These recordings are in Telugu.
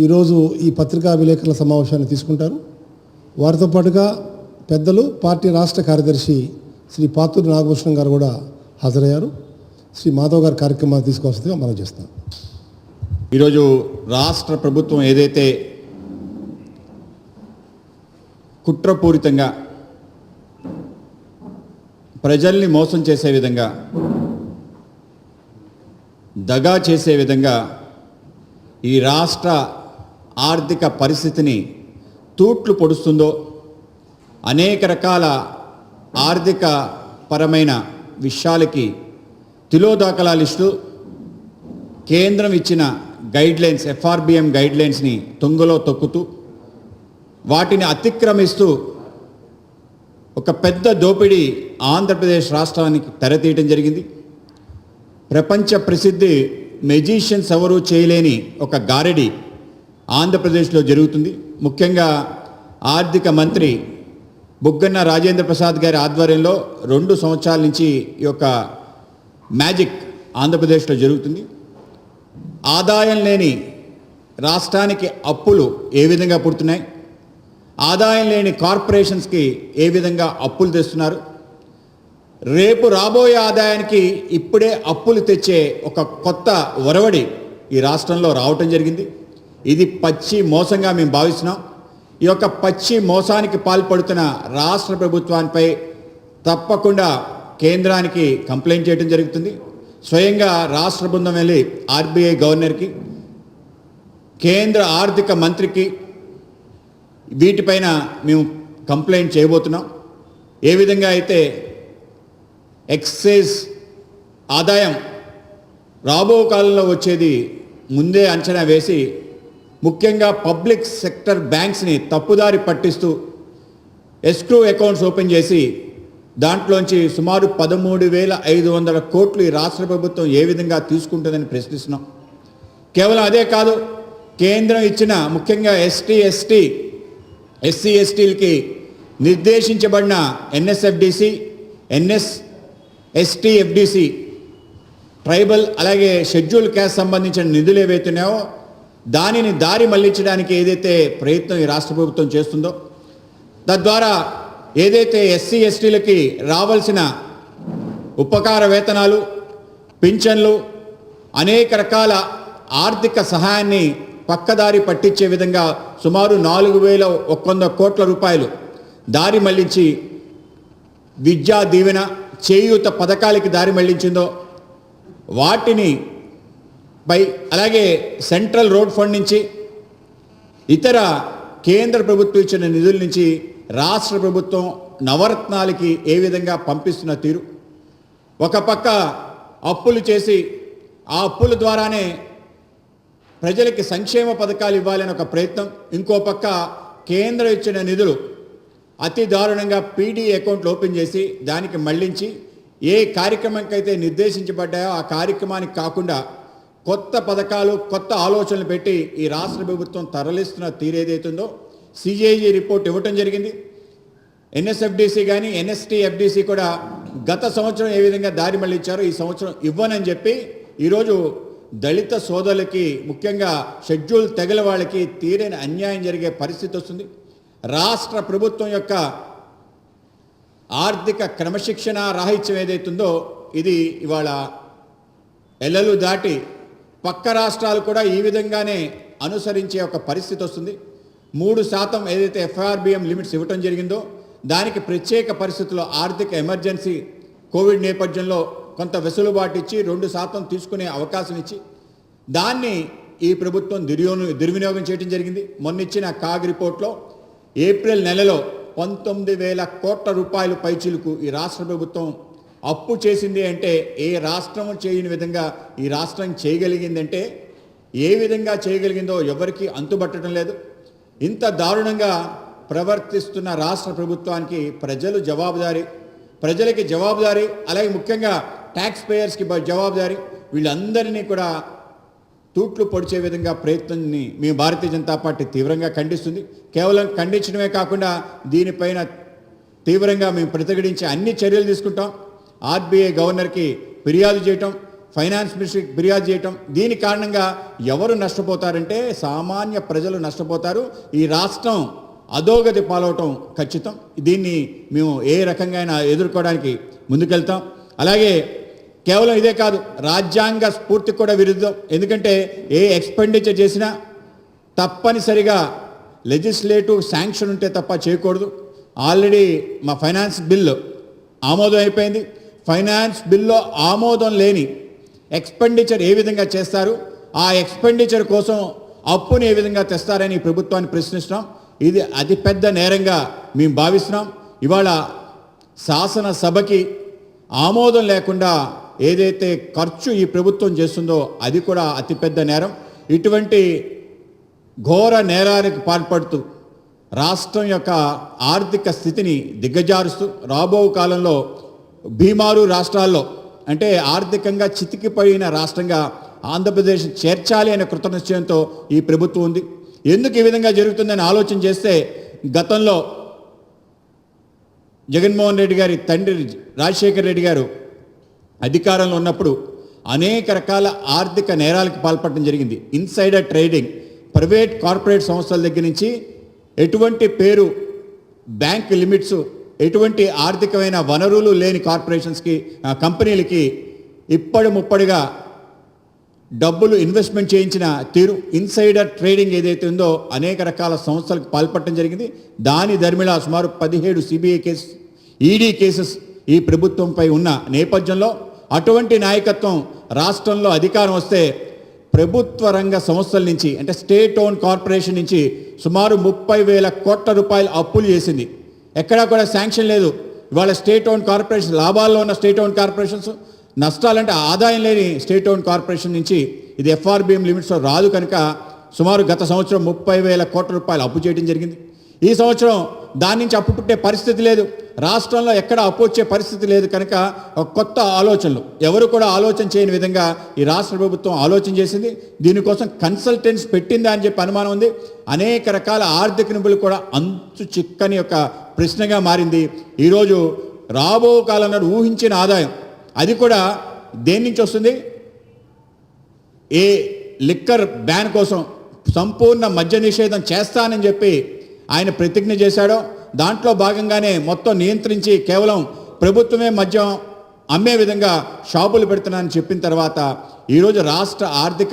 ఈరోజు ఈ పత్రికా విలేకరుల సమావేశాన్ని తీసుకుంటారు. వారితో పాటుగా పెద్దలు పార్టీ రాష్ట్ర కార్యదర్శి శ్రీ పాతూరి నాగభూషణం గారు కూడా హాజరయ్యారు. శ్రీ మాధవ్ గారి కార్యక్రమాన్ని తీసుకోవాల్సిందిగా మనం చేస్తాం. ఈరోజు రాష్ట్ర ప్రభుత్వం ఏదైతే కుట్రపూరితంగా ప్రజల్ని మోసం చేసే విధంగా, దగా చేసే విధంగా ఈ రాష్ట్ర ఆర్థిక పరిస్థితిని తూట్లు పొడుస్తుందో, అనేక రకాల ఆర్థిక పరమైన విషయాలకి తిలోదాఖలాలు ఇస్తూ కేంద్రం ఇచ్చిన గైడ్లైన్స్, FRBM గైడ్లైన్స్ని తుంగలో తొక్కుతూ వాటిని అతిక్రమిస్తూ ఒక పెద్ద దోపిడీ ఆంధ్రప్రదేశ్ రాష్ట్రానికి తెరతీయటం జరిగింది. ప్రపంచ ప్రసిద్ధి మెజిషియన్స్ ఎవరూ చేయలేని ఒక గారడి ఆంధ్రప్రదేశ్లో జరుగుతుంది. ముఖ్యంగా ఆర్థిక మంత్రి బుగ్గన రాజేంద్ర ప్రసాద్ గారి ఆధ్వర్యంలో 2 సంవత్సరాల నుంచి ఈ యొక్క మ్యాజిక్ ఆంధ్రప్రదేశ్లో జరుగుతుంది. ఆదాయం లేని రాష్ట్రానికి అప్పులు ఏ విధంగా పుడుతున్నాయి, ఆదాయం లేని కార్పొరేషన్స్కి ఏ విధంగా అప్పులు తెస్తున్నారు, రేపు రాబోయే ఆదాయానికి ఇప్పుడే అప్పులు తెచ్చే ఒక కొత్త ఒరవడి ఈ రాష్ట్రంలో రావటం జరిగింది. ఇది పచ్చి మోసంగా మేము భావిస్తున్నాం. ఈ యొక్క పచ్చి మోసానికి పాల్పడుతున్న రాష్ట్ర ప్రభుత్వానిపై తప్పకుండా కేంద్రానికి కంప్లైంట్ చేయడం జరుగుతుంది. స్వయంగా రాష్ట్ర బృందం వెళ్ళి RBI గవర్నర్కి, కేంద్ర ఆర్థిక మంత్రికి వీటిపైన మేము కంప్లైంట్ చేయబోతున్నాం. ఏ విధంగా అయితే ఎక్సైజ్ ఆదాయం రాబో కాలంలో వచ్చేది ముందే అంచనా వేసి, ముఖ్యంగా పబ్లిక్ సెక్టర్ బ్యాంక్స్ని తప్పుదారి పట్టిస్తూ ఎస్క్రూ అకౌంట్స్ ఓపెన్ చేసి దాంట్లోంచి సుమారు 13,500 కోట్లు ఈ రాష్ట్ర ప్రభుత్వం ఏ విధంగా తీసుకుంటుందని ప్రశ్నిస్తున్నాం. కేవలం అదే కాదు, కేంద్రం ఇచ్చిన ముఖ్యంగా SC STలకి నిర్దేశించబడిన NSFDC, NSST FDC, tribal అలాగే షెడ్యూల్ క్యాస్ట్ సంబంధించిన నిధులు ఏవైతున్నాయో దానిని దారి మళ్లించడానికి ఏదైతే ప్రయత్నం ఈ రాష్ట్ర ప్రభుత్వం చేస్తుందో, తద్వారా ఏదైతే SC STలకి రావాల్సిన ఉపకార వేతనాలు, పింఛన్లు, అనేక రకాల ఆర్థిక సహాయాన్ని పక్కదారి పట్టించే విధంగా సుమారు 4,100 కోట్ల రూపాయలు దారి మళ్లించి విద్యా దీవెన, చేయూత పథకాలకి దారి మళ్లించిందో వాటిని అలాగే సెంట్రల్ రోడ్ ఫండ్ నుంచి, ఇతర కేంద్ర ప్రభుత్వం ఇచ్చిన నిధుల నుంచి రాష్ట్ర ప్రభుత్వం నవరత్నాలకి ఏ విధంగా పంపిస్తున్న తీరు, ఒక పక్క అప్పులు చేసి ఆ అప్పుల ద్వారానే ప్రజలకి సంక్షేమ పథకాలు ఇవ్వాలని ఒక ప్రయత్నం, ఇంకో పక్క కేంద్రం ఇచ్చిన నిధులు అతి దారుణంగా PD అకౌంట్లు ఓపెన్ చేసి దానికి మళ్లించి ఏ కార్యక్రమంకైతే నిర్దేశించబడ్డాయో ఆ కార్యక్రమానికి కాకుండా కొత్త పథకాలు, కొత్త ఆలోచనలు పెట్టి ఈ రాష్ట్ర ప్రభుత్వం తరలిస్తున్న తీరేదైతుందో CAG రిపోర్ట్ ఇవ్వటం జరిగింది. NSFDC కానీ NST FDC కూడా గత సంవత్సరం ఏ విధంగా దారి మళ్లించారో ఈ సంవత్సరం ఇవ్వనని చెప్పి ఈరోజు దళిత సోదరులకి, ముఖ్యంగా షెడ్యూల్ తెగల వాళ్ళకి తీరని అన్యాయం జరిగే పరిస్థితి వస్తుంది. రాష్ట్ర ప్రభుత్వం యొక్క ఆర్థిక క్రమశిక్షణ రాహిత్యం ఏదైతుందో ఇది ఇవాళ ఎల్లలు దాటి పక్క రాష్ట్రాలు కూడా ఈ విధంగానే అనుసరించే ఒక పరిస్థితి వస్తుంది. 3% ఏదైతే FRBM లిమిట్స్ ఇవ్వటం జరిగిందో దానికి ప్రత్యేక పరిస్థితుల్లో ఆర్థిక ఎమర్జెన్సీ కోవిడ్ నేపథ్యంలో కొంత వెసులుబాటు ఇచ్చి 2% తీసుకునే అవకాశం ఇచ్చి దాన్ని ఈ ప్రభుత్వం దుర్వినియోగం చేయడం జరిగింది. మొన్నిచ్చిన కాగ్ రిపోర్ట్లో ఏప్రిల్ నెలలో 19,000 కోట్ల రూపాయలు పైచిలుకు ఈ రాష్ట్ర ప్రభుత్వం అప్పు చేసింది అంటే, ఏ రాష్ట్రం చేయని విధంగా ఈ రాష్ట్రం చేయగలిగిందంటే ఏ విధంగా చేయగలిగిందో ఎవరికి అంతుబట్టడం లేదు. ఇంత దారుణంగా ప్రవర్తిస్తున్న రాష్ట్ర ప్రభుత్వానికి ప్రజలకి జవాబుదారీ, అలాగే ముఖ్యంగా ట్యాక్స్ పేయర్స్కి జవాబుదారీ, వీళ్ళందరినీ కూడా తూట్లు పొడిచే విధంగా ప్రయత్నాన్ని మేము భారతీయ జనతా పార్టీ తీవ్రంగా ఖండిస్తుంది. కేవలం ఖండించడమే కాకుండా దీనిపైన తీవ్రంగా మేము ప్రతిఘటించే అన్ని చర్యలు తీసుకుంటాం. RBI గవర్నర్కి ఫిర్యాదు చేయటం, ఫైనాన్స్ మినిస్ట్రీకి ఫిర్యాదు చేయటం. దీని కారణంగా ఎవరు నష్టపోతారంటే సామాన్య ప్రజలు నష్టపోతారు. ఈ రాష్ట్రం అధోగతి పాలవటం ఖచ్చితం. దీన్ని మేము ఏ రకంగా అయినా ఎదుర్కోవడానికి ముందుకెళ్తాం. అలాగే కేవలం ఇదే కాదు, రాజ్యాంగ స్ఫూర్తికి కూడా విరుద్ధం. ఎందుకంటే ఏ ఎక్స్పెండిచర్ చేసినా తప్పనిసరిగా లెజిస్లేటివ్ శాంక్షన్ ఉంటే తప్ప చేయకూడదు. ఆల్రెడీ మా ఫైనాన్స్ బిల్లు ఆమోదం అయిపోయింది. ఫైనాన్స్ బిల్లో ఆమోదం లేని ఎక్స్పెండిచర్ ఏ విధంగా చేస్తారు, ఆ ఎక్స్పెండిచర్ కోసం అప్పుని ఏ విధంగా తెస్తారని ప్రభుత్వాన్ని ప్రశ్నిస్తున్నాం. ఇది అతిపెద్ద నేరంగా మేము భావిస్తున్నాం. ఇవాళ శాసనసభకి ఆమోదం లేకుండా ఏదైతే ఖర్చు ఈ ప్రభుత్వం చేస్తుందో అది కూడా అతిపెద్ద నేరం. ఇటువంటి ఘోర నేరానికి పాల్పడుతూ రాష్ట్రం యొక్క ఆర్థిక స్థితిని దిగజారుస్తూ రాబో కాలంలో బీమారు రాష్ట్రాల్లో అంటే ఆర్థికంగా చితికిపోయిన రాష్ట్రంగా ఆంధ్రప్రదేశ్ చేర్చాలి అనే కృతనిశ్చయంతో ఈ ప్రభుత్వం ఉంది. ఎందుకు ఈ విధంగా జరుగుతుందని ఆలోచన చేస్తే గతంలో జగన్మోహన్ రెడ్డి గారి తండ్రి రాజశేఖర రెడ్డి గారు అధికారంలో ఉన్నప్పుడు అనేక రకాల ఆర్థిక నేరాలకు పాల్పడడం జరిగింది. ఇన్సైడర్ ట్రేడింగ్, ప్రైవేట్ కార్పొరేట్ సంస్థల దగ్గర నుంచి ఎటువంటి పేరు బ్యాంక్ లిమిట్స్, ఎటువంటి ఆర్థికమైన వనరులు లేని కార్పొరేషన్స్కి కంపెనీలకి ఇప్పటి ముప్పడిగా డబ్బులు ఇన్వెస్ట్మెంట్ చేయించిన తీరు, ఇన్సైడర్ ట్రేడింగ్ ఏదైతే ఉందో అనేక రకాల సంస్థలకు పాల్పడటం జరిగింది. దాని ధర్మిళ సుమారు 17 సిబిఐ కేసు, ఈడీ కేసెస్ ఈ ప్రభుత్వంపై ఉన్న నేపథ్యంలో అటువంటి నాయకత్వం రాష్ట్రంలో అధికారం వస్తే ప్రభుత్వ రంగ సంస్థల నుంచి అంటే స్టేట్ ఓన్ కార్పొరేషన్ నుంచి సుమారు 30,000 కోట్ల రూపాయలు అప్పులు చేసింది. ఎక్కడా కూడా శాంక్షన్ లేదు. ఇవాళ స్టేట్ ఓన్ కార్పొరేషన్, లాభాల్లో ఉన్న స్టేట్ ఓన్ కార్పొరేషన్స్, నష్టాలంటే ఆదాయం లేని స్టేట్ ఓన్ కార్పొరేషన్ నుంచి ఇది ఎఫ్ఆర్బిఎం లిమిట్స్లో రాదు కనుక సుమారు గత సంవత్సరం 30,000 కోట్ల రూపాయలు అప్పు చేయడం జరిగింది. ఈ సంవత్సరం దాని నుంచి అప్పు పుట్టే పరిస్థితి లేదు. రాష్ట్రంలో ఎక్కడ అప్పు వచ్చే పరిస్థితి లేదు కనుక ఒక కొత్త ఆలోచనలు ఎవరు కూడా ఆలోచన చేయని విధంగా ఈ రాష్ట్ర ప్రభుత్వం ఆలోచన చేసింది. దీనికోసం కన్సల్టెంట్స్ పెట్టిందా అని చెప్పి అనుమానం ఉంది. అనేక రకాల ఆర్థిక నిపుణులు కూడా అంతు చిక్కని ఒక ప్రశ్నగా మారింది. ఈరోజు రాబో కాలంలో ఊహించిన ఆదాయం అది కూడా దేని నుంచి వస్తుంది? ఏ లిక్కర్ బ్యాన్ కోసం సంపూర్ణ మద్య నిషేధం చేస్తానని చెప్పి ఆయన ప్రతిజ్ఞ చేశాడో దాంట్లో భాగంగానే మొత్తం నియంత్రించి కేవలం ప్రభుత్వమే మద్యం అమ్మే విధంగా షాపులు పెడుతున్నానని చెప్పిన తర్వాత ఈరోజు రాష్ట్ర ఆర్థిక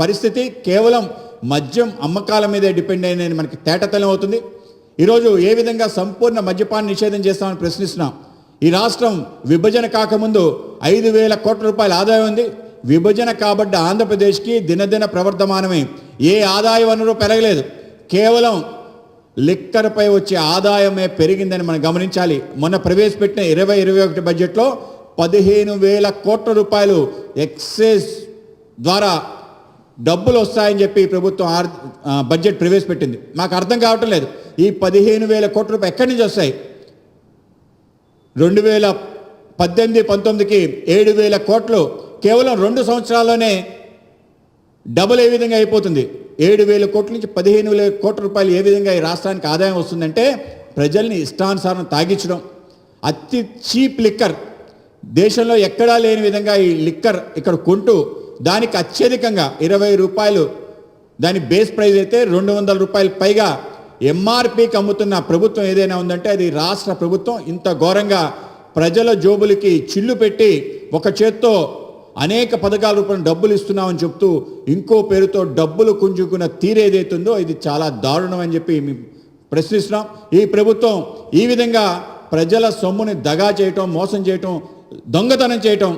పరిస్థితి కేవలం మద్యం అమ్మకాల మీదే డిపెండ్ అయినని మనకి తేటతెల్లం అవుతుంది. ఈరోజు ఏ విధంగా సంపూర్ణ మద్యపాన నిషేధం చేస్తామని ప్రశ్నిస్తున్నాం. ఈ రాష్ట్రం విభజన కాకముందు 5,000 కోట్ల రూపాయల ఆదాయం ఉంది. విభజన కాబడ్డ ఆంధ్రప్రదేశ్కి దినదిన ప్రవర్ధమానమే. ఏ ఆదాయ వనరు పెరగలేదు. కేవలం లిక్కర్పై వచ్చే ఆదాయమే పెరిగిందని మనం గమనించాలి. మొన్న ప్రవేశపెట్టిన 2021 బడ్జెట్లో 15,000 కోట్ల రూపాయలు ఎక్సైజ్ ద్వారా డబ్బులు వస్తాయని చెప్పి ప్రభుత్వం బడ్జెట్ ప్రవేశపెట్టింది. మాకు అర్థం కావటం లేదు. ఈ 15,000 కోట్ల రూపాయలు ఎక్కడి నుంచి వస్తాయి? 2018-19కి 7,000 కోట్లు కేవలం 2 సంవత్సరాల్లోనే డబుల్ ఏ విధంగా అయిపోతుంది. 7,000 కోట్ల నుంచి 15,000 కోట్ల రూపాయలు ఏ విధంగా ఈ రాష్ట్రానికి ఆదాయం వస్తుందంటే ప్రజల్ని ఇష్టానుసారం తాగించడం. అతి చీప్ లిక్కర్, దేశంలో ఎక్కడా లేని విధంగా ఈ లిక్కర్ ఇక్కడ కొంటూ దానికి అత్యధికంగా 20 రూపాయలు దాని బేస్ ప్రైస్ అయితే 200 రూపాయలు పైగా ఎంఆర్పికి అమ్ముతున్న ప్రభుత్వం ఏదైనా ఉందంటే అది రాష్ట్ర ప్రభుత్వం. ఇంత ఘోరంగా ప్రజల జోబులకి చిల్లు పెట్టి ఒక చేత్తో అనేక పథకాల రూపంలో డబ్బులు ఇస్తున్నామని చెప్తూ ఇంకో పేరుతో డబ్బులు కుంజుకున్న తీరేదైతుందో ఇది చాలా దారుణం అని చెప్పి మేము ప్రశ్నిస్తున్నాం. ఈ ప్రభుత్వం ఈ విధంగా ప్రజల సొమ్ముని దగా చేయటం, మోసం చేయటం, దొంగతనం చేయటం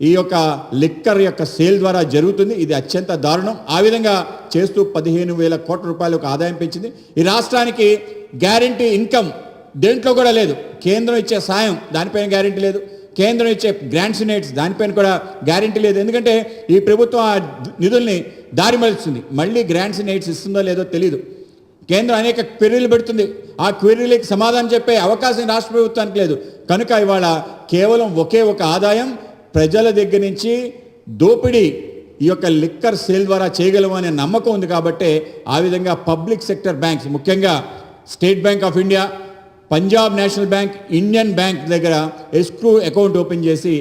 ఈ యొక్క లిక్కర్ యొక్క సేల్ ద్వారా జరుగుతుంది. ఇది అత్యంత దారుణం. ఆ విధంగా చేస్తూ 15,000 కోట్ల రూపాయలకు ఆదాయం పెంచింది. ఈ రాష్ట్రానికి గ్యారంటీ ఇన్కమ్ దేంట్లో కూడా లేదు. కేంద్రం ఇచ్చే సాయం దానిపైన గ్యారంటీ లేదు. కేంద్రం ఇచ్చే గ్రాంట్స్ యూనిట్స్ దానిపైన కూడా గ్యారంటీ లేదు. ఎందుకంటే ఈ ప్రభుత్వం ఆ నిధుల్ని దారి మలుస్తుంది. మళ్ళీ గ్రాంట్స్ యూనిట్స్ ఇస్తుందో లేదో తెలియదు. కేంద్రం అనేక క్వెరీలు పెడుతుంది. ఆ క్వెరీలకు సమాధానం చెప్పే అవకాశం రాష్ట్ర ప్రభుత్వానికి లేదు. కనుక ఇవాళ కేవలం ఒకే ఒక ఆదాయం ప్రజల దగ్గర నుంచి దోపిడీ ఈ యొక్క లిక్కర్ సేల్ ద్వారా చేయగలము అనే నమ్మకం ఉంది. కాబట్టి ఆ విధంగా పబ్లిక్ సెక్టర్ బ్యాంక్స్, ముఖ్యంగా state bank of India, Punjab national bank, Indian bank దగ్గర ఎస్క్రూ అకౌంట్ ఓపెన్ చేసి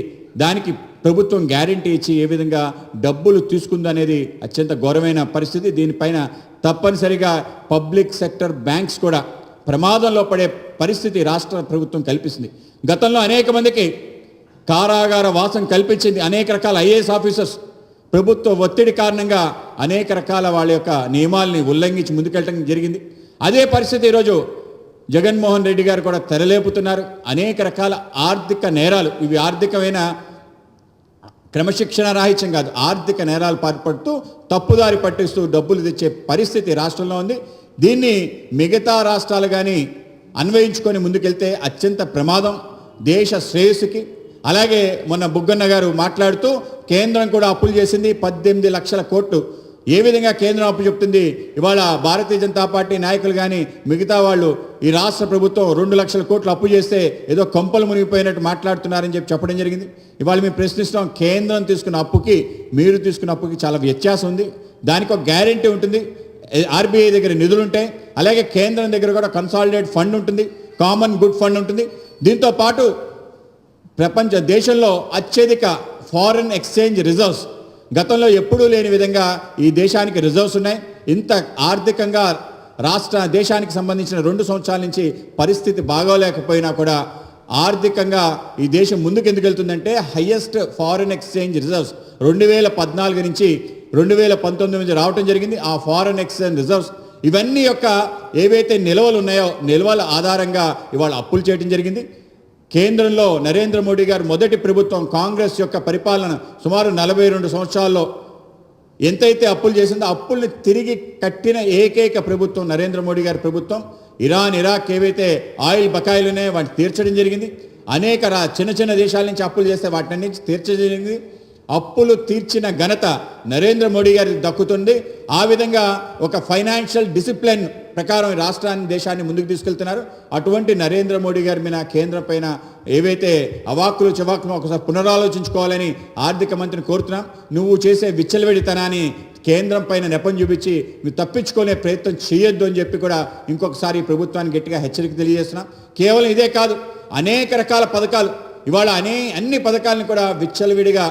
దానికి ప్రభుత్వం గ్యారంటీ ఇచ్చి ఏ విధంగా డబ్బులు తీసుకుందనేది అత్యంత ఘోరమైన పరిస్థితి. దీనిపైన తప్పనిసరిగా పబ్లిక్ సెక్టర్ బ్యాంక్స్ కూడా ప్రమాదంలో పడే పరిస్థితి రాష్ట్ర ప్రభుత్వం కల్పిస్తుంది. గతంలో అనేక మందికి కారాగార వాసం కల్పించింది. అనేక రకాల ఐఏఎస్ ఆఫీసర్స్ ప్రభుత్వ ఒత్తిడి కారణంగా అనేక రకాల వాళ్ళ యొక్క నియమాల్ని ఉల్లంఘించి ముందుకెళ్ళడం జరిగింది. అదే పరిస్థితి ఈరోజు జగన్మోహన్ రెడ్డి గారు కూడా తెరలేపుతున్నారు. అనేక రకాల ఆర్థిక నేరాలు, ఇవి ఆర్థికమైన క్రమశిక్షణ రాహిత్యం కాదు, ఆర్థిక నేరాలు పాల్పడుతూ తప్పుదారి పట్టిస్తూ డబ్బులు తెచ్చే పరిస్థితి రాష్ట్రంలో ఉంది. దీన్ని మిగతా రాష్ట్రాలు కానీ అన్వయించుకొని ముందుకెళ్తే అత్యంత ప్రమాదం దేశ శ్రేయస్సుకి. అలాగే మొన్న బుగ్గన్న గారు మాట్లాడుతూ కేంద్రం కూడా అప్పులు చేసింది 18 లక్షల కోట్లు. ఏ విధంగా కేంద్రం అప్పు చెప్తుంది? ఇవాళ భారతీయ జనతా పార్టీ నాయకులు కానీ మిగతా వాళ్ళు ఈ రాష్ట్ర ప్రభుత్వం 2 లక్షల కోట్లు అప్పు చేస్తే ఏదో కొంపలు మునిగిపోయినట్టు మాట్లాడుతున్నారని చెప్పడం జరిగింది. ఇవాళ మేము ప్రశ్నిస్తాం, కేంద్రం తీసుకున్న అప్పుకి మీరు తీసుకున్న అప్పుకి చాలా వ్యత్యాసం ఉంది. దానికి ఒక గ్యారెంటీ ఉంటుంది. ఆర్బీఐ దగ్గర నిధులు ఉంటాయి, అలాగే కేంద్రం దగ్గర కూడా కన్సాలిడేట్ ఫండ్ ఉంటుంది, కామన్ గుడ్ ఫండ్ ఉంటుంది. దీంతో పాటు ప్రపంచ దేశంలో అత్యధిక ఫారిన్ ఎక్స్చేంజ్ రిజర్వ్స్, గతంలో ఎప్పుడూ లేని విధంగా ఈ దేశానికి రిజర్వ్స్ ఉన్నాయి. ఇంత ఆర్థికంగా దేశానికి సంబంధించిన 2 సంవత్సరాల నుంచి పరిస్థితి బాగోలేకపోయినా కూడా ఆర్థికంగా ఈ దేశం ముందుకు ఎందుకు వెళ్తుందంటే హయ్యెస్ట్ ఫారిన్ ఎక్స్చేంజ్ రిజర్వ్స్ 2014 నుంచి 2019 నుంచి రావటం జరిగింది. ఆ ఫారిన్ ఎక్స్చేంజ్ రిజర్వ్స్ ఇవన్నీ యొక్క ఏవైతే నిల్వలు ఉన్నాయో నిల్వల ఆధారంగా ఇవాళ అప్పులు చేయడం జరిగింది. కేంద్రంలో నరేంద్ర మోడీ గారు మొదటి ప్రభుత్వం కాంగ్రెస్ యొక్క పరిపాలన సుమారు 42 సంవత్సరాల్లో ఎంతైతే అప్పులు చేసిందో అప్పుల్ని తిరిగి కట్టిన ఏకైక ప్రభుత్వం నరేంద్ర మోడీ గారి ప్రభుత్వం. ఇరాక్ ఏవైతే ఆయిల్ బకాయిలు ఉన్నాయో వాటిని తీర్చడం జరిగింది. అనేక చిన్న చిన్న దేశాల నుంచి అప్పులు చేస్తే వాటిని నుంచి తీర్చడం జరిగింది. అప్పులు తీర్చిన ఘనత నరేంద్ర మోడీ గారికి దక్కుతుంది. ఆ విధంగా ఒక ఫైనాన్షియల్ డిసిప్లిన్ ప్రకారం రాష్ట్రాన్ని దేశాన్ని ముందుకు తీసుకెళ్తున్నారు. అటువంటి నరేంద్ర మోడీ గారి మీద కేంద్రం పైన ఏవైతే అవాక్కులు చవాకులు ఒకసారి పునరాలోచించుకోవాలని ఆర్థిక మంత్రిని కోరుతున్నాం. నువ్వు చేసే విచ్చలవిడితనాన్ని కేంద్రం పైన నెపం చూపించి నువ్వు తప్పించుకునే ప్రయత్నం చేయొద్దు అని చెప్పి కూడా ఇంకొకసారి ప్రభుత్వానికి గట్టిగా హెచ్చరిక తెలియజేస్తున్నాం. కేవలం ఇదే కాదు, అనేక రకాల పథకాలు ఇవాళ అన్ని పథకాలను కూడా విచ్చలవిడిగా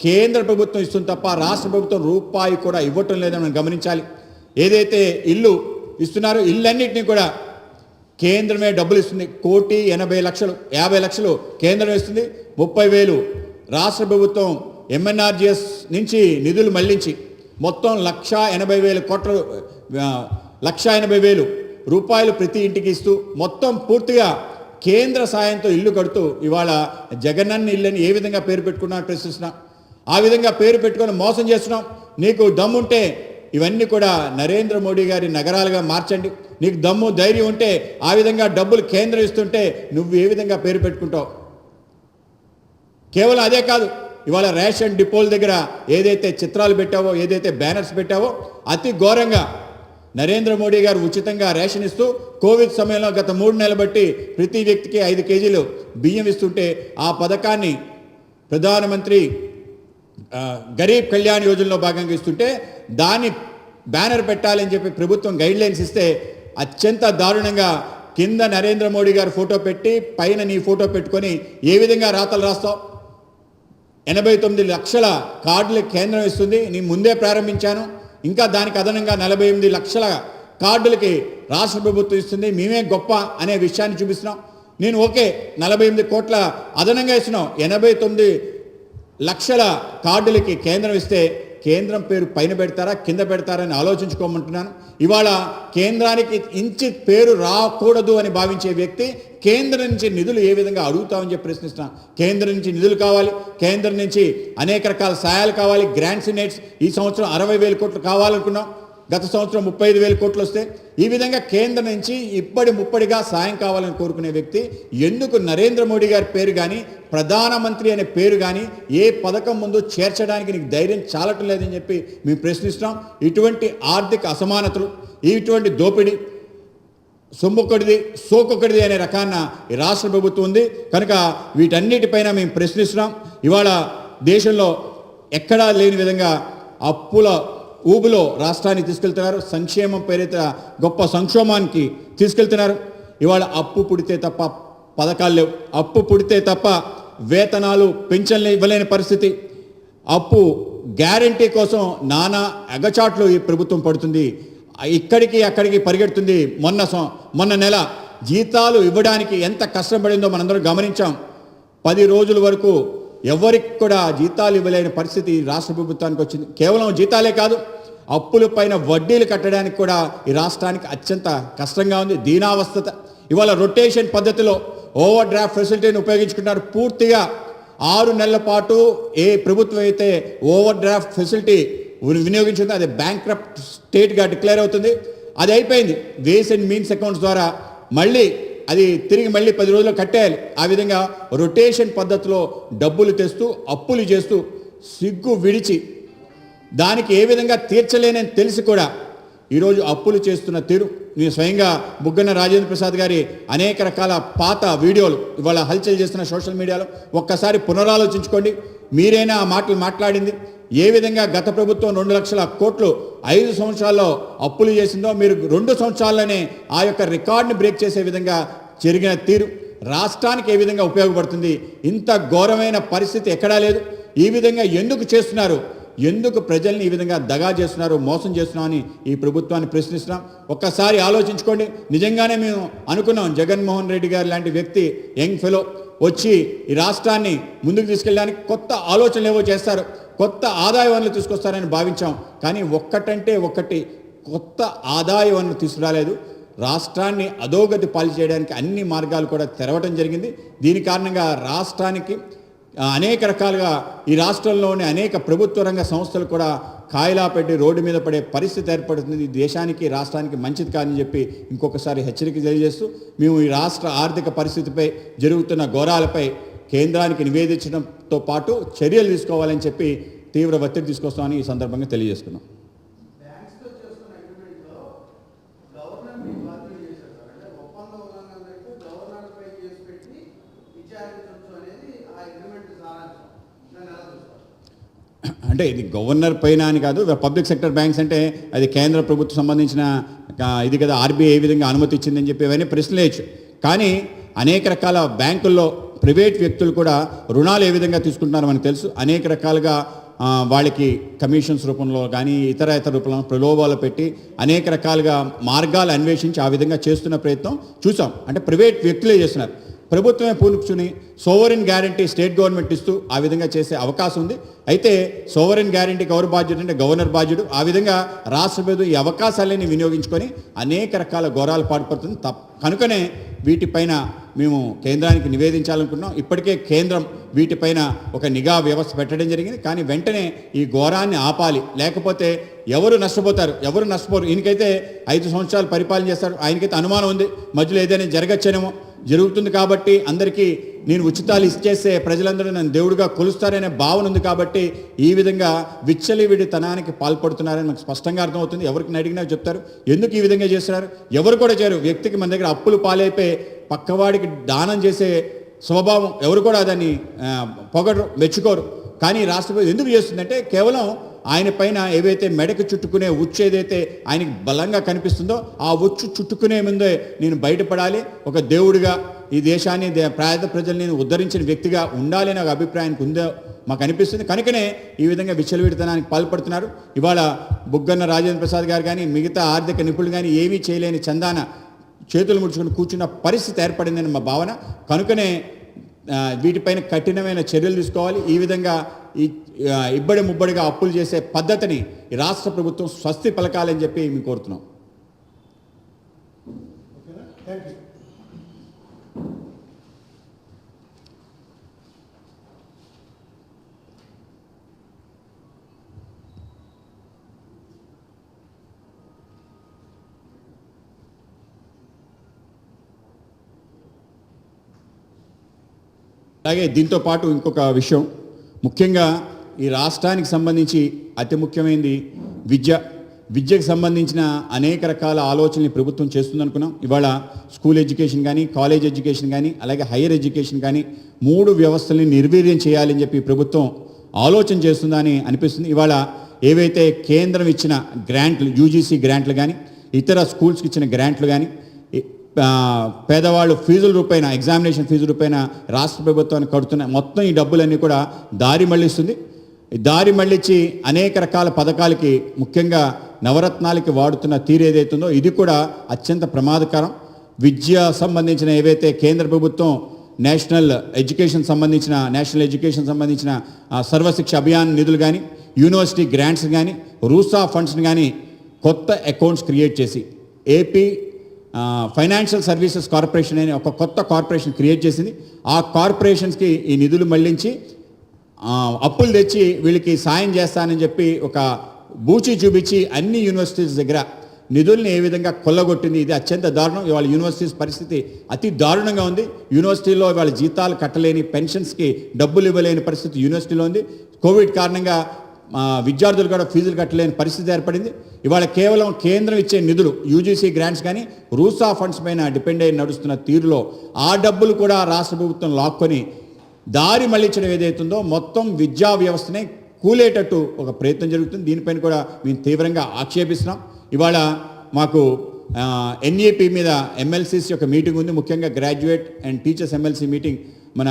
కేంద్ర ప్రభుత్వం ఇస్తుంది తప్ప రాష్ట్ర ప్రభుత్వం రూపాయి కూడా ఇవ్వటం లేదని మనం గమనించాలి. ఏదైతే ఇల్లు ఇస్తున్నారో ఇల్లన్నింటినీ కూడా కేంద్రమే డబ్బులు ఇస్తుంది. 1,80,00,000 50 లక్షలు కేంద్రం ఇస్తుంది, 30,000 రాష్ట్ర ప్రభుత్వం ఎంఎన్ఆర్జిఎస్ నుంచి నిధులు మళ్లించి మొత్తం 1,80,000 కోట్ల 1,80,000 రూపాయలు ప్రతి ఇంటికి ఇస్తూ మొత్తం పూర్తిగా కేంద్ర సాయంతో ఇల్లు కడుతూ ఇవాళ జగనన్న ఇల్లని ఏ విధంగా పేరు పెట్టుకున్నారో ప్రశ్నిస్తున్నాం. ఆ విధంగా పేరు పెట్టుకొని మోసం చేస్తున్నాం. నీకు దమ్ముంటే ఇవన్నీ కూడా నరేంద్ర మోడీ గారి నగరాలుగా మార్చండి. నీకు దమ్ము ధైర్యం ఉంటే ఆ విధంగా డబ్బులు కేంద్రం ఇస్తుంటే నువ్వు ఏ విధంగా పేరు పెట్టుకుంటావు? కేవలం అదే కాదు, ఇవాళ రేషన్ డిపోల దగ్గర ఏదైతే చిత్రాలు పెట్టావో, ఏదైతే బ్యానర్స్ పెట్టావో అతి ఘోరంగా నరేంద్ర మోడీ గారు ఉచితంగా రేషన్ ఇస్తూ కోవిడ్ సమయంలో గత 3 నెలలు బట్టి ప్రతి వ్యక్తికి 5 కేజీలు బియ్యం ఇస్తుంటే ఆ పథకాన్ని ప్రధానమంత్రి గరీబ్ కళ్యాణ్ యోజనలో భాగంగా ఇస్తుంటే దాన్ని బ్యానర్ పెట్టాలని చెప్పి ప్రభుత్వం గైడ్లైన్స్ ఇస్తే అత్యంత దారుణంగా కింద నరేంద్ర మోడీ గారు ఫోటో పెట్టి పైన నీ ఫోటో పెట్టుకొని ఏ విధంగా రాతలు రాస్తావు? 89 లక్షల కార్డులు కేంద్రం ఇస్తుంది, నేను ముందే ప్రారంభించాను, ఇంకా దానికి అదనంగా 48 లక్షల కార్డులకి రాష్ట్ర ప్రభుత్వం ఇస్తుంది, మేమే గొప్ప అనే విషయాన్ని చూపిస్తున్నాం. నేను ఓకే 48 కోట్ల అదనంగా ఇస్తున్నాం, 89 లక్షల కార్డులకి కేంద్రం ఇస్తే కేంద్రం పేరు పైన పెడతారా కింద పెడతారని ఆలోచించుకోమంటున్నాను. ఇవాళ కేంద్రానికి ఇంచి పేరు రాకూడదు అని భావించే వ్యక్తి కేంద్రం నుంచి నిధులు ఏ విధంగా అడుగుతామని చెప్పి ప్రశ్నిస్తున్నాను. కేంద్రం నుంచి నిధులు కావాలి, కేంద్రం నుంచి అనేక రకాల సహాయాలు కావాలి, గ్రాంట్స్ నెట్స్. ఈ సంవత్సరం 60,000 కోట్లు కావాలనుకున్నాం, గత సంవత్సరం 35,000 కోట్లు వస్తే ఈ విధంగా కేంద్రం నుంచి ముప్పడిగా సాయం కావాలని కోరుకునే వ్యక్తి ఎందుకు నరేంద్ర మోడీ గారి పేరు కానీ ప్రధానమంత్రి అనే పేరు కానీ ఏ పథకం ముందు చేర్చడానికి నీకు ధైర్యం చాలటం లేదని చెప్పి మేము ప్రశ్నిస్తున్నాం. ఇటువంటి ఆర్థిక అసమానతలు, ఇటువంటి దోపిడీ సొమ్ముకొడిది సోకొకడిది అనే రకాన్న ఈ రాష్ట్ర ప్రభుత్వం ఉంది కనుక వీటన్నిటిపైన మేము ప్రశ్నిస్తున్నాం. ఇవాళ దేశంలో ఎక్కడా లేని విధంగా అప్పుల ఊబులో రాష్ట్రాన్ని తీసుకెళ్తున్నారు, సంక్షేమం పేరిట గొప్ప సంక్షోభానికి తీసుకెళ్తున్నారు. ఇవాళ అప్పు పుడితే తప్ప పథకాలు లేవు, అప్పు పుడితే తప్ప వేతనాలు పెన్షన్లు ఇవ్వలేని పరిస్థితి, అప్పు గ్యారంటీ కోసం నానా ఎగచాట్లు ఈ ప్రభుత్వం పడుతుంది. ఇక్కడికి అక్కడికి పరిగెడుతుంది. మొన్న నెల జీతాలు ఇవ్వడానికి ఎంత కష్టపడిందో మనందరం గమనించాం. 10 రోజుల వరకు ఎవరికి కూడా జీతాలు ఇవ్వలేని పరిస్థితి రాష్ట్ర ప్రభుత్వానికి వచ్చింది. కేవలం జీతాలే కాదు, అప్పుల పైన వడ్డీలు కట్టడానికి కూడా ఈ రాష్ట్రానికి అత్యంత కష్టంగా ఉంది. దీనావస్థత. ఇవాళ రొటేషన్ పద్ధతిలో ఓవర్ డ్రాఫ్ట్ ఫెసిలిటీని ఉపయోగించుకుంటున్నారు. పూర్తిగా 6 నెలల పాటు ఏ ప్రభుత్వం అయితే ఓవర్ డ్రాఫ్ట్ ఫెసిలిటీ వినియోగించిందో అది బ్యాంక్రప్ట్ స్టేట్గా డిక్లేర్ అవుతుంది. అది అయిపోయింది. వేస్ అండ్ మీన్స్ అకౌంట్స్ ద్వారా అది తిరిగి 10 రోజుల్లో కట్టేయాలి. ఆ విధంగా రొటేషన్ పద్ధతిలో డబ్బులు తెస్తూ అప్పులు చేస్తూ సిగ్గు విడిచి దానికి ఏ విధంగా తీర్చలేనని తెలిసి కూడా ఈరోజు అప్పులు చేస్తున్న తీరు నేను స్వయంగా బుగ్గన రాజేంద్ర ప్రసాద్ గారి అనేక రకాల పాత వీడియోలు ఇవాళ హల్చల్ చేస్తున్న సోషల్ మీడియాలో ఒక్కసారి పునరాలోచించుకోండి. మీరైనా ఆ మాటలు మాట్లాడింది ఏ విధంగా గత ప్రభుత్వం 2 లక్షల కోట్లు 5 సంవత్సరాల్లో అప్పులు చేసిందో మీరు 2 సంవత్సరాల్లోనే ఆ యొక్క రికార్డుని బ్రేక్ చేసే విధంగా జరిగిన తీరు రాష్ట్రానికి ఏ విధంగా ఉపయోగపడుతుంది? ఇంత ఘోరమైన పరిస్థితి ఎక్కడా లేదు. ఈ విధంగా ఎందుకు చేస్తున్నారు? ఎందుకు ప్రజల్ని ఈ విధంగా దగా చేస్తున్నారు, మోసం చేస్తున్నామని ఈ ప్రభుత్వాన్ని ప్రశ్నిస్తున్నాం. ఒక్కసారి ఆలోచించుకోండి. నిజంగానే మేము అనుకున్నాం జగన్మోహన్ రెడ్డి గారు లాంటి వ్యక్తి, యంగ్ ఫెలో వచ్చి ఈ రాష్ట్రాన్ని ముందుకు తీసుకెళ్ళడానికి కొత్త ఆలోచనలు ఏవో చేస్తారు, కొత్త ఆదాయ వనరులు తీసుకొస్తారని భావించాం. కానీ ఒక్కటంటే ఒక్కటి కొత్త ఆదాయ వనరులు తీసుకురాలేదు. రాష్ట్రాన్ని అధోగతి పాలు చేయడానికి అన్ని మార్గాలు కూడా తెరవడం జరిగింది. దీని కారణంగా రాష్ట్రానికి అనేక రకాలుగా ఈ రాష్ట్రంలోని అనేక ప్రభుత్వ రంగ సంస్థలు కూడా కాయలా పెట్టి రోడ్డు మీద పడే పరిస్థితి ఏర్పడుతుంది. దేశానికి రాష్ట్రానికి మంచిది కాదని చెప్పి ఇంకొకసారి హెచ్చరిక తెలియజేస్తూ మేము ఈ రాష్ట్ర ఆర్థిక పరిస్థితిపై జరుగుతున్న ఘోరాలపై కేంద్రానికి నివేదించడంతో పాటు చర్యలు తీసుకోవాలని చెప్పి తీవ్ర ఒత్తిడి తీసుకొస్తామని ఈ సందర్భంగా తెలియజేస్తున్నాం. అంటే ఇది గవర్నర్ పైన అని కాదు, పబ్లిక్ సెక్టర్ బ్యాంక్స్ అంటే అది కేంద్ర ప్రభుత్వం సంబంధించిన ఇది కదా, ఆర్బీఐ ఏ విధంగా అనుమతి ఇచ్చిందని చెప్పి ఇవన్నీ ప్రశ్నలేయచ్చు. కానీ అనేక రకాల బ్యాంకుల్లో ప్రైవేట్ వ్యక్తులు కూడా రుణాలు ఏ విధంగా తీసుకుంటున్నారో మనకు తెలుసు. అనేక రకాలుగా వాళ్ళకి కమిషన్స్ రూపంలో కానీ ఇతర రూపంలో ప్రలోభాలు పెట్టి అనేక రకాలుగా మార్గాలు అన్వేషించి ఆ విధంగా చేస్తున్న ప్రయత్నం చూసాం. అంటే ప్రైవేట్ వ్యక్తులే చేస్తున్నారు. ప్రభుత్వమే పూనుకుని సోవరెన్ గ్యారంటీ స్టేట్ గవర్నమెంట్ ఇస్తూ ఆ విధంగా చేసే అవకాశం ఉంది. అయితే సోవరెన్ గ్యారంటీకి ఎవరు బాధ్యుడు అంటే గవర్నర్ బాధ్యుడు. ఆ విధంగా రాష్ట్ర ప్రభుత్వం ఈ అవకాశాలన్నీ వినియోగించుకొని అనేక రకాల ఘోరాలు పాటుపడుతుంది. కనుకనే వీటిపైన మేము కేంద్రానికి నివేదించాలనుకున్నాం. ఇప్పటికే కేంద్రం వీటిపైన ఒక నిఘా వ్యవస్థ పెట్టడం జరిగింది. కానీ వెంటనే ఈ ఘోరాన్ని ఆపాలి, లేకపోతే ఎవరు నష్టపోరు. ఈయనకైతే 5 సంవత్సరాలు పరిపాలన చేస్తారు. ఆయనకైతే అనుమానం ఉంది మధ్యలో ఏదైనా జరగచ్చేనేమో, జరుగుతుంది కాబట్టి అందరికీ నేను ఉచితాలు ఇచ్చేస్తే ప్రజలందరూ నన్ను దేవుడిగా కొలుస్తారనే భావన ఉంది కాబట్టి ఈ విధంగా విచ్చలివిడితనానికి పాల్పడుతున్నారని నాకు స్పష్టంగా అర్థమవుతుంది. ఎవరికి అడిగినా చెప్తారు ఎందుకు ఈ విధంగా చేస్తున్నారు. ఎవరు కూడా చేయరు. వ్యక్తికి మన దగ్గర అప్పులు పాలైపోయి పక్కవాడికి దానం చేసే స్వభావం ఎవరు కూడా దాన్ని పొగడరు, మెచ్చుకోరు. కానీ రాష్ట్ర ప్రభుత్వం ఎందుకు చేస్తుందంటే కేవలం ఆయన పైన ఏవైతే మెడకు చుట్టుకునే ఉచ్చు ఏదైతే ఆయనకి బలంగా కనిపిస్తుందో ఆ ఉచ్చు చుట్టుకునే ముందే నేను బయటపడాలి, ఒక దేవుడిగా ఈ దేశాన్ని పేద ప్రజల్ని నేను ఉద్ధరించిన వ్యక్తిగా ఉండాలి అనే ఒక అభిప్రాయానికి ఉందో మాకు అనిపిస్తుంది. కనుకనే ఈ విధంగా విచ్చలవిడితనానికి పాల్పడుతున్నారు. ఇవాళ బుగ్గన రాజేంద్ర ప్రసాద్ గారు కానీ మిగతా ఆర్థిక నిపుణులు కానీ ఏమీ చేయలేని చందాన చేతులు ముడుచుకుని కూర్చున్న పరిస్థితి ఏర్పడిందని మా భావన. కనుకనే వీటిపైన కఠినమైన చర్యలు తీసుకోవాలి. ఈ విధంగా ఈ ఇబ్బడి ముబ్బడిగా అప్పులు చేసే పద్ధతిని ఈ రాష్ట్ర ప్రభుత్వం స్వస్తి పలకాలని చెప్పి మేము కోరుతున్నాం. అలాగే దీంతో పాటు ఇంకొక విషయం, ముఖ్యంగా ఈ రాష్ట్రానికి సంబంధించి అతి ముఖ్యమైనది విద్యకు సంబంధించిన అనేక రకాల ఆలోచనలు ప్రభుత్వం చేస్తుందనుకున్నాం. ఇవాళ స్కూల్ ఎడ్యుకేషన్ కానీ, కాలేజ్ ఎడ్యుకేషన్ కానీ, అలాగే హైయర్ ఎడ్యుకేషన్ కానీ 3 వ్యవస్థల్ని నిర్వీర్యం చేయాలని చెప్పి ప్రభుత్వం ఆలోచన చేస్తుందని అనిపిస్తుంది. ఇవాళ ఏవైతే కేంద్రం ఇచ్చిన గ్రాంట్లు, యూజీసీ గ్రాంట్లు కానీ, ఇతర స్కూల్స్కి ఇచ్చిన గ్రాంట్లు కానీ పేదవాళ్ళు ఫీజుల రూపైన ఎగ్జామినేషన్ ఫీజు రూపైన రాష్ట్ర ప్రభుత్వానికి కడుతున్న మొత్తం ఈ డబ్బులన్నీ కూడా దారి మళ్ళిస్తుంది. ఈ దారి మళ్ళించి అనేక రకాల పథకాలకి ముఖ్యంగా నవరత్నాలకి వాడుతున్న తీరు ఏదైతుందో ఇది కూడా అత్యంత ప్రమాదకరం. విద్య సంబంధించిన ఏవైతే కేంద్ర ప్రభుత్వం నేషనల్ ఎడ్యుకేషన్ సంబంధించిన సర్వశిక్ష అభియాన్ నిధులు కానీ యూనివర్సిటీ గ్రాంట్స్ కానీ రూసా ఫండ్స్ని కానీ కొత్త అకౌంట్స్ క్రియేట్ చేసి ఏపీ ఫైనాన్షియల్ సర్వీసెస్ కార్పొరేషన్ అనే ఒక కొత్త కార్పొరేషన్ క్రియేట్ చేసింది. ఆ కార్పొరేషన్స్కి ఈ నిధులు మళ్లించి అప్పులు తెచ్చి వీళ్ళకి సాయం చేస్తానని చెప్పి ఒక బూచి చూపించి అన్ని యూనివర్సిటీస్ దగ్గర నిధుల్ని ఏ విధంగా కొల్లగొట్టింది. ఇది అత్యంత దారుణం. ఇవాళ యూనివర్సిటీస్ పరిస్థితి అతి దారుణంగా ఉంది. యూనివర్సిటీలో ఇవాళ జీతాలు కట్టలేని, పెన్షన్స్కి డబ్బులు ఇవ్వలేని పరిస్థితి యూనివర్సిటీలో ఉంది. కోవిడ్ కారణంగా విద్యార్థులు కూడా ఫీజులు కట్టలేని పరిస్థితి ఏర్పడింది. ఇవాళ కేవలం కేంద్రం ఇచ్చే నిధులు యూజీసీ గ్రాంట్స్ కానీ రూసా ఫండ్స్ పైన డిపెండ్ అయి నడుస్తున్న తీరులో ఆ డబ్బులు కూడా రాష్ట్ర ప్రభుత్వం లాక్కొని దారి మళ్లించడం ఏదైతుందో మొత్తం విద్యా వ్యవస్థనే కూలేటట్టు ఒక ప్రయత్నం జరుగుతుంది. దీనిపైన కూడా మేము తీవ్రంగా ఆక్షేపిస్తున్నాం. ఇవాళ మాకు ఎన్ఈపీ మీద ఎమ్మెల్సీస్ యొక్క మీటింగ్ ఉంది. ముఖ్యంగా graduate and teachers MLC meeting మన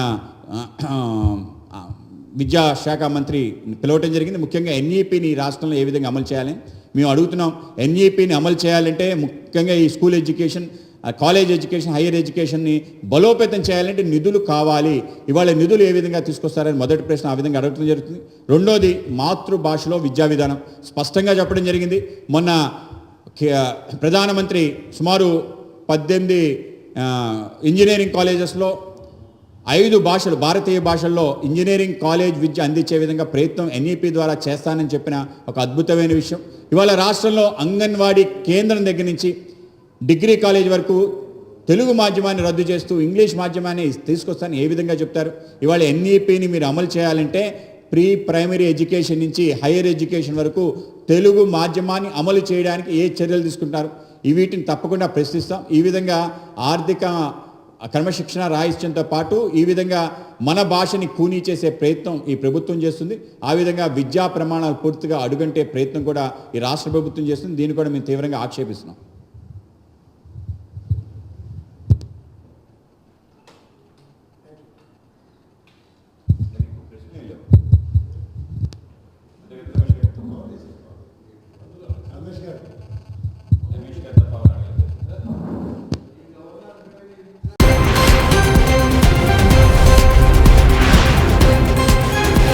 విద్యాశాఖ మంత్రి పిలవటం జరిగింది. ముఖ్యంగా ఎన్ఈపీని రాష్ట్రంలో ఏ విధంగా అమలు చేయాలని మేము అడుగుతున్నాం. ఎన్ఈపీని అమలు చేయాలంటే ముఖ్యంగా ఈ school education, college education, higher ఎడ్యుకేషన్ని బలోపేతం చేయాలంటే నిధులు కావాలి. ఇవాళ నిధులు ఏ విధంగా తీసుకొస్తారని మొదటి ప్రశ్న ఆ విధంగా అడగడం జరుగుతుంది. రెండోది మాతృభాషలో విద్యా విధానం స్పష్టంగా చెప్పడం జరిగింది. మొన్న ప్రధానమంత్రి సుమారు 18 ఇంజనీరింగ్ కాలేజెస్లో 5 భాషలు భారతీయ భాషల్లో ఇంజనీరింగ్ కాలేజ్ విద్య అందించే విధంగా ప్రయత్నం ఎన్ఈపీ ద్వారా చేస్తానని చెప్పిన ఒక అద్భుతమైన విషయం. ఇవాళ రాష్ట్రంలో అంగన్వాడీ కేంద్రం దగ్గర నుంచి డిగ్రీ కాలేజ్ వరకు తెలుగు మాధ్యమాన్ని రద్దు చేస్తూ ఇంగ్లీష్ మాధ్యమాన్ని తీసుకొస్తానని ఏ విధంగా చెప్తారు? ఇవాళ ఎన్ఈపీని మీరు అమలు చేయాలంటే ప్రీ ప్రైమరీ ఎడ్యుకేషన్ నుంచి హైయర్ ఎడ్యుకేషన్ వరకు తెలుగు మాధ్యమాన్ని అమలు చేయడానికి ఏ చర్యలు తీసుకుంటారు? వీటిని తప్పకుండా ప్రశ్నిస్తాం. ఈ విధంగా ఆర్థిక క్రమశిక్షణ రాహిత్యంతో పాటు ఈ విధంగా మన భాషని కూనీ చేసే ప్రయత్నం ఈ ప్రభుత్వం చేస్తుంది. ఆ విధంగా విద్యా ప్రమాణాలు పూర్తిగా అడుగంటే ప్రయత్నం కూడా ఈ రాష్ట్ర ప్రభుత్వం చేస్తుంది. దీన్ని కూడా మేము తీవ్రంగా ఆక్షేపిస్తున్నాం. రమేష్ గారు